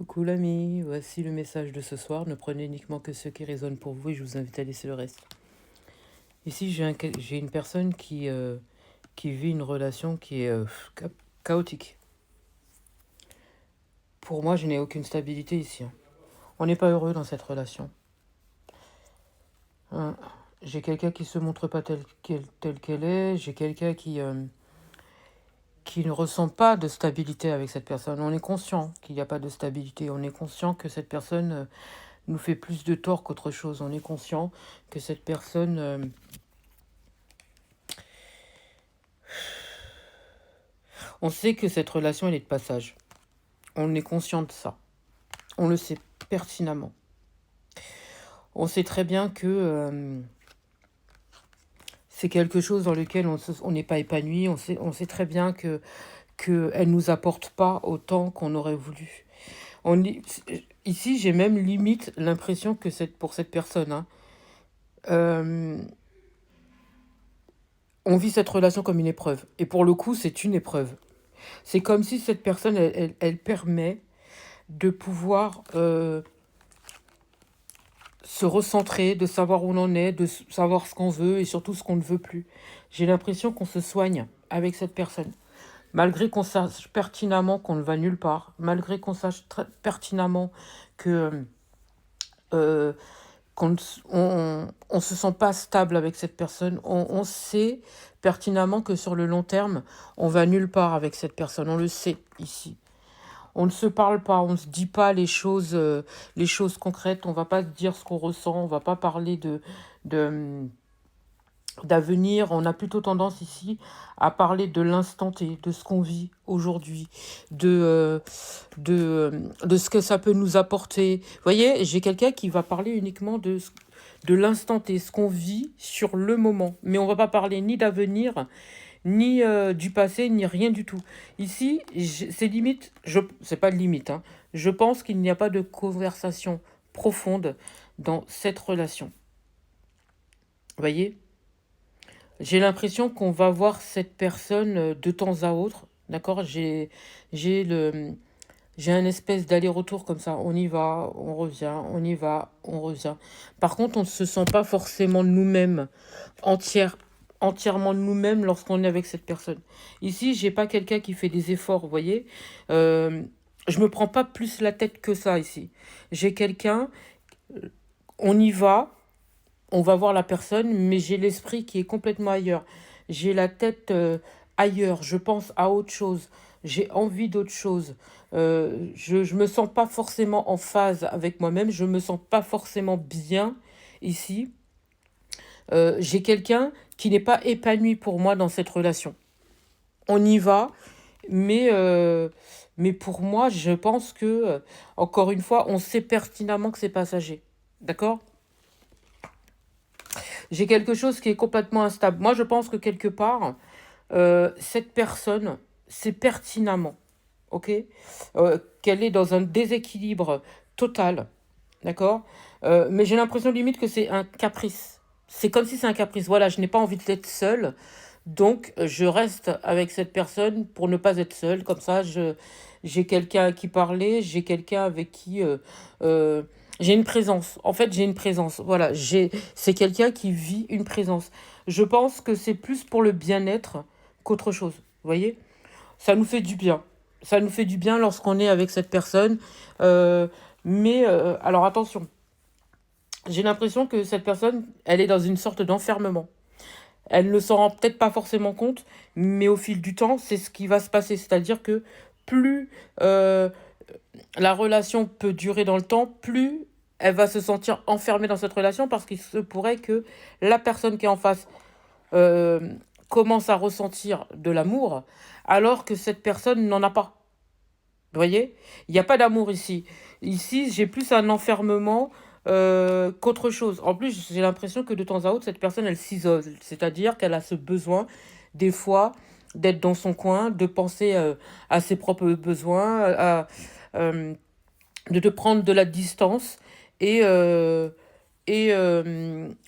Coucou l'ami, voici le message de ce soir. Ne prenez uniquement que ce qui résonne pour vous et je vous invite à laisser le reste. Ici, j'ai une personne qui vit une relation qui est chaotique. Pour moi, je n'ai aucune stabilité ici. On n'est pas heureux dans cette relation. Hein. J'ai quelqu'un qui se montre pas telle qu'elle est. J'ai quelqu'un qui ne ressent pas de stabilité avec cette personne. On est conscient qu'il n'y a pas de stabilité. On est conscient que cette personne nous fait plus de tort qu'autre chose. On est conscient que cette personne... on sait que cette relation, elle est de passage. On est conscient de ça. On le sait pertinemment. On sait très bien que c'est quelque chose dans lequel on n'est pas épanoui. On sait très bien qu'elle ne nous apporte pas autant qu'on aurait voulu. Ici, j'ai même limite l'impression que pour cette personne, on vit cette relation comme une épreuve. Et pour le coup, c'est une épreuve. C'est comme si cette personne, elle permet de pouvoir se recentrer, de savoir où on en est, de savoir ce qu'on veut et surtout ce qu'on ne veut plus. J'ai l'impression qu'on se soigne avec cette personne. Malgré qu'on sache pertinemment qu'on ne va nulle part, malgré qu'on sache pertinemment que qu'on on se sent pas stable avec cette personne, on sait pertinemment que sur le long terme, on va nulle part avec cette personne. On le sait ici. On ne se parle pas, on ne se dit pas les choses concrètes, on va pas se dire ce qu'on ressent, on va pas parler d'avenir. On a plutôt tendance ici à parler de l'instant T, de ce qu'on vit aujourd'hui, de ce que ça peut nous apporter. Vous voyez, j'ai quelqu'un qui va parler uniquement de l'instant T, ce qu'on vit sur le moment. Mais on va pas parler ni d'avenir, ni du passé, ni rien du tout. Ici, c'est limite, c'est pas limite, hein. Je pense qu'il n'y a pas de conversation profonde dans cette relation. Vous voyez? J'ai l'impression qu'on va voir cette personne de temps à autre, d'accord? J'ai un espèce d'aller-retour comme ça. On y va, on revient, on y va, on revient. Par contre, on ne se sent pas forcément nous-mêmes entièrement nous-mêmes lorsqu'on est avec cette personne. Ici, j'ai pas quelqu'un qui fait des efforts, vous voyez. Je me prends pas plus la tête que ça ici. J'ai quelqu'un, on y va, on va voir la personne, mais j'ai l'esprit qui est complètement ailleurs. J'ai la tête ailleurs, je pense à autre chose. J'ai envie d'autre chose. Je me sens pas forcément en phase avec moi-même, je me sens pas forcément bien ici. J'ai quelqu'un qui n'est pas épanoui pour moi dans cette relation. On y va, mais pour moi, je pense que, encore une fois, on sait pertinemment que c'est passager. D'accord? J'ai quelque chose qui est complètement instable. Moi, je pense que quelque part, cette personne, c'est pertinemment, ok, qu'elle est dans un déséquilibre total, d'accord. Mais j'ai l'impression limite que c'est un caprice. C'est comme si c'est un caprice. Voilà, je n'ai pas envie d'être seule, donc je reste avec cette personne pour ne pas être seule. Comme ça, j'ai quelqu'un à qui parler, j'ai quelqu'un avec qui j'ai une présence. En fait, j'ai une présence. Voilà, c'est quelqu'un qui vit une présence. Je pense que c'est plus pour le bien-être qu'autre chose. Vous voyez? Ça nous fait du bien. Ça nous fait du bien lorsqu'on est avec cette personne. Alors attention, j'ai l'impression que cette personne, elle est dans une sorte d'enfermement. Elle ne s'en rend peut-être pas forcément compte, mais au fil du temps, c'est ce qui va se passer. C'est-à-dire que plus la relation peut durer dans le temps, plus elle va se sentir enfermée dans cette relation parce qu'il se pourrait que la personne qui est en face commence à ressentir de l'amour alors que cette personne n'en a pas. Vous voyez? Il n'y a pas d'amour ici. Ici, j'ai plus un enfermement qu'autre chose. En plus, j'ai l'impression que de temps à autre, cette personne, elle s'isole. C'est-à-dire qu'elle a ce besoin, des fois, d'être dans son coin, de penser à ses propres besoins, euh, de te prendre de la distance et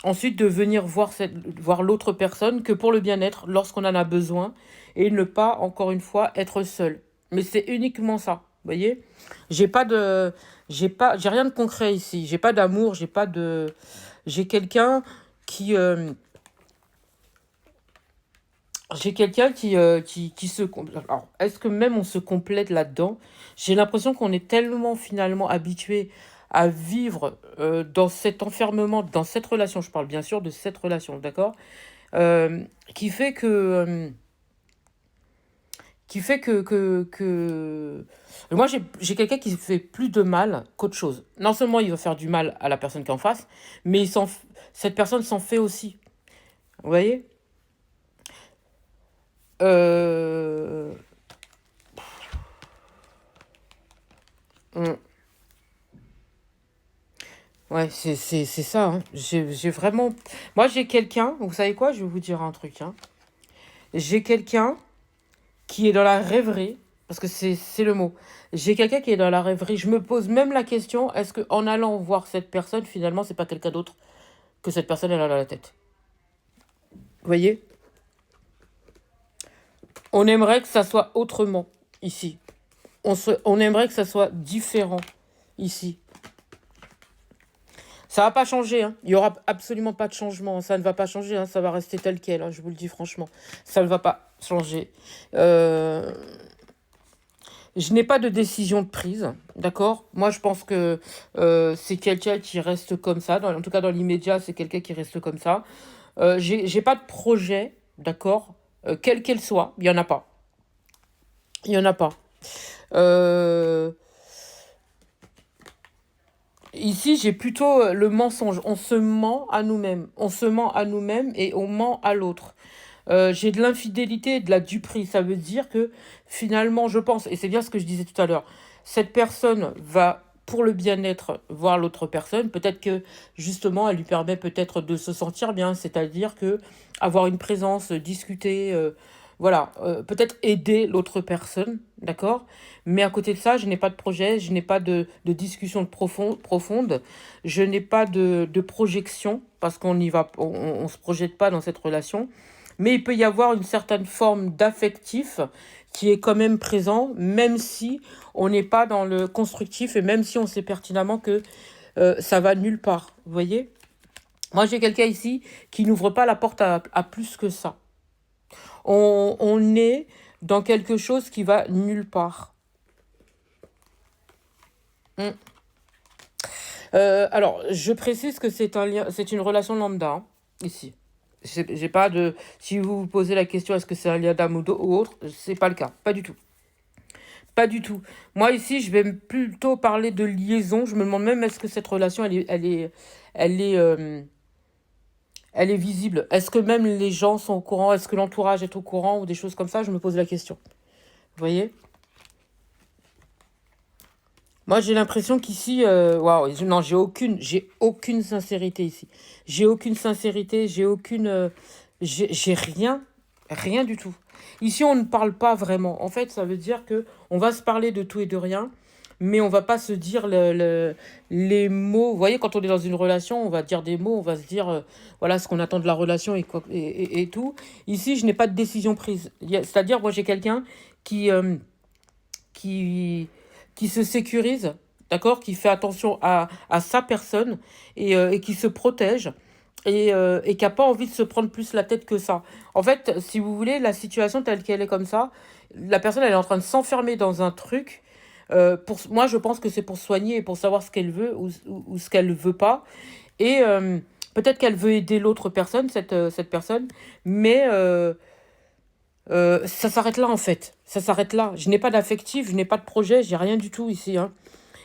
ensuite de venir voir l'autre personne que pour le bien-être lorsqu'on en a besoin et ne pas, encore une fois, être seul. Mais c'est uniquement ça. voyez? J'ai pas de... J'ai rien de concret ici. J'ai pas d'amour, j'ai pas de... J'ai quelqu'un qui... j'ai quelqu'un qui se... Alors, est-ce que même on se complète là-dedans? J'ai l'impression qu'on est tellement finalement habitué à vivre dans cet enfermement, dans cette relation. Je parle bien sûr de cette relation, d'accord? Qui fait que... Moi, j'ai quelqu'un qui fait plus de mal qu'autre chose. Non seulement il va faire du mal à la personne qui est en face, mais cette personne s'en fait aussi. Vous voyez? Euh... hum, Ouais, c'est ça. Hein. J'ai vraiment... Moi, j'ai quelqu'un, vous savez quoi? Je vais vous dire un truc. Hein. J'ai quelqu'un qui est dans la rêverie, parce que c'est le mot. J'ai quelqu'un qui est dans la rêverie. Je me pose même la question, est-ce que en allant voir cette personne, finalement, c'est pas quelqu'un d'autre que cette personne, elle a dans la tête? Vous voyez? On aimerait que ça soit autrement ici. On aimerait que ça soit différent ici. Ça va pas changer, hein. Il y aura absolument pas de changement. Ça ne va pas changer, hein. Ça va rester tel quel, hein, je vous le dis franchement. Ça ne va pas changer. Euh, Je n'ai pas de décision de prise, d'accord? Moi, je pense que c'est quelqu'un qui reste comme ça. En tout cas, dans l'immédiat, c'est quelqu'un qui reste comme ça. J'ai pas de projet, d'accord? Quelle qu'elle soit, il y en a pas. Il y en a pas. Euh, Ici, j'ai plutôt le mensonge. On se ment à nous-mêmes. On se ment à nous-mêmes et on ment à l'autre. J'ai de l'infidélité et de la duperie. Ça veut dire que finalement, je pense, et c'est bien ce que je disais tout à l'heure, cette personne va, pour le bien-être, voir l'autre personne. Peut-être que justement, elle lui permet peut-être de se sentir bien, c'est-à-dire que avoir une présence, discuter, voilà, peut-être aider l'autre personne, d'accord? Mais à côté de ça, je n'ai pas de projet, je n'ai pas de discussion profonde, je n'ai pas de projection, parce qu'on y va, on se projette pas dans cette relation. Mais il peut y avoir une certaine forme d'affectif qui est quand même présent, même si on n'est pas dans le constructif et même si on sait pertinemment que ça va nulle part. Vous voyez? Moi, j'ai quelqu'un ici qui n'ouvre pas la porte à plus que ça. On est dans quelque chose qui va nulle part. Mm. Alors, je précise que c'est un lien, c'est une relation lambda, hein, ici. J'ai pas de. Si vous vous posez la question, est-ce que c'est un lien d'amour ou autre, c'est pas le cas. Pas du tout. Pas du tout. Moi, ici, je vais plutôt parler de liaison. Je me demande même, est-ce que cette relation, elle est, elle est visible? Est-ce que même les gens sont au courant? Est-ce que l'entourage est au courant ou des choses comme ça? Je me pose la question. Vous voyez? Moi, j'ai l'impression qu'ici, waouh, non, j'ai aucune sincérité ici. J'ai aucune sincérité, j'ai rien, rien du tout. Ici, on ne parle pas vraiment. En fait, ça veut dire que on va se parler de tout et de rien, mais on va pas se dire les mots. Vous voyez, quand on est dans une relation, on va dire des mots, on va se dire, voilà, ce qu'on attend de la relation et tout. Ici, je n'ai pas de décision prise. C'est-à-dire, moi, j'ai quelqu'un qui, qui, qui se sécurise, d'accord, qui fait attention à sa personne et qui se protège et qui n'a pas envie de se prendre plus la tête que ça. En fait, si vous voulez, la situation telle qu'elle est comme ça, la personne, elle est en train de s'enfermer dans un truc. Moi, je pense que c'est pour soigner et pour savoir ce qu'elle veut ou ce qu'elle ne veut pas. Et peut-être qu'elle veut aider l'autre personne, cette personne, mais ça s'arrête là en fait. Ça s'arrête là. Je n'ai pas d'affectif, je n'ai pas de projet, j'ai rien du tout ici. Hein.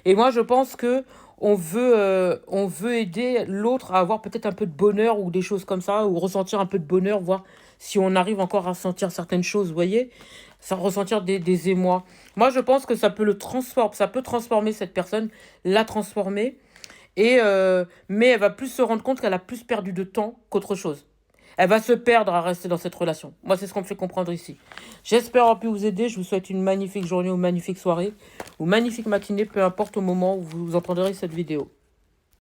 Et moi, je pense que on veut aider l'autre à avoir peut-être un peu de bonheur ou des choses comme ça, ou ressentir un peu de bonheur, voir si on arrive encore à sentir certaines choses, vous voyez, sans ressentir des émois. Moi, je pense que ça peut transformer cette personne, la transformer, mais elle va plus se rendre compte qu'elle a plus perdu de temps qu'autre chose. Elle va se perdre à rester dans cette relation. Moi, c'est ce qu'on me fait comprendre ici. J'espère avoir pu vous aider. Je vous souhaite une magnifique journée ou une magnifique soirée ou magnifique matinée, peu importe au moment où vous entendrez cette vidéo.